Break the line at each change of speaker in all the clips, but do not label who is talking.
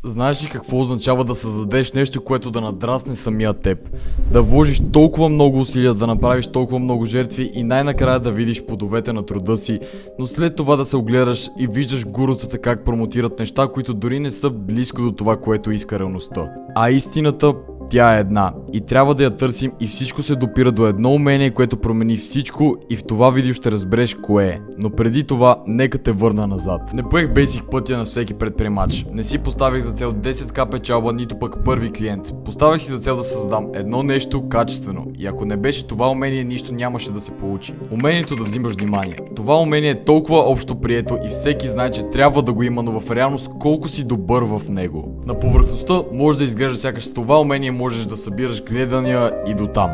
Знаеш ли какво означава да създадеш нещо, което да надрасне самия теб? Да вложиш толкова много усилия, да направиш толкова много жертви и най-накрая да видиш плодовете на труда си, но след това да се огледаш и виждаш гурутата как промотират неща, които дори не са близко до това, което иска реалността. А истината, тя е една и трябва да я търсим и всичко се допира до едно умение, което промени всичко и в това видео ще разбереш кое е. Но преди това, нека те върна назад. Не поех бейсик пътя на всеки предприемач. Не си поставих за цел 10k печалба, нито пък първи клиент. Поставих си за цел да създам едно нещо качествено и ако не беше това умение, нищо нямаше да се получи. Умението да взимаш внимание. Това умение е толкова общо прието и всеки знае, че трябва да го има, но в реалност колко си добър в него. На повърхността може да изглежда сякаш с това умение можеш да събираш гледания и до там.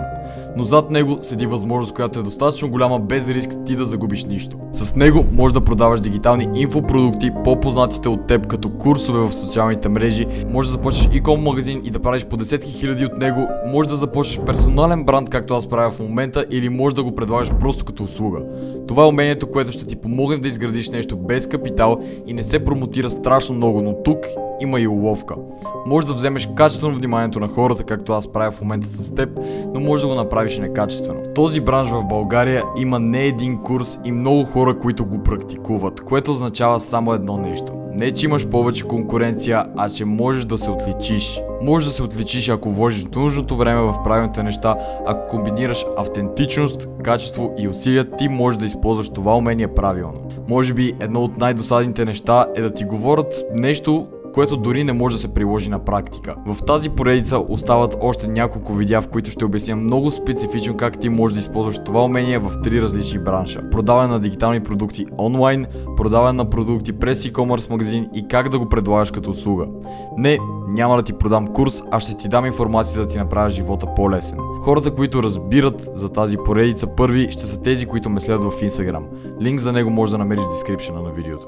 Но зад него седи възможност, която е достатъчно голяма без риск ти да загубиш нищо. С него можеш да продаваш дигитални инфопродукти, по-познатите от теб като курсове в социалните мрежи, можеш да започнеш e-com магазин и да правиш по десетки хиляди от него, можеш да започнеш персонален бранд, както аз правя в момента, или можеш да го предлагаш просто като услуга. Това е умението, което ще ти помогне да изградиш нещо без капитал и не се промотира страшно много, но тук има и уловка. Може да вземеш качествено вниманието на хората, както аз правя в момента с теб, но може да го направиш некачествено. В този бранш в България има не един курс и много хора, които го практикуват, което означава само едно нещо. Не, че имаш повече конкуренция, а че можеш да се отличиш. Можеш да се отличиш, ако вложиш нужното време в правилните неща, ако комбинираш автентичност, качество и усилия, ти можеш да използваш това умение правилно. Може би едно от най-досадните неща е да ти говорят нещо, което дори не може да се приложи на практика. В тази поредица остават още няколко видеа, в които ще обясня много специфично как ти можеш да използваш това умение в 3 различни бранша. Продаване на дигитални продукти онлайн, продаване на продукти през e-commerce магазин и как да го предлагаш като услуга. Не, няма да ти продам курс, а ще ти дам информация, за да ти направя живота по-лесен. Хората, които разбират за тази поредица първи, ще са тези, които ме следват в Instagram. Линк за него може да намериш в дескрипшена на видеото.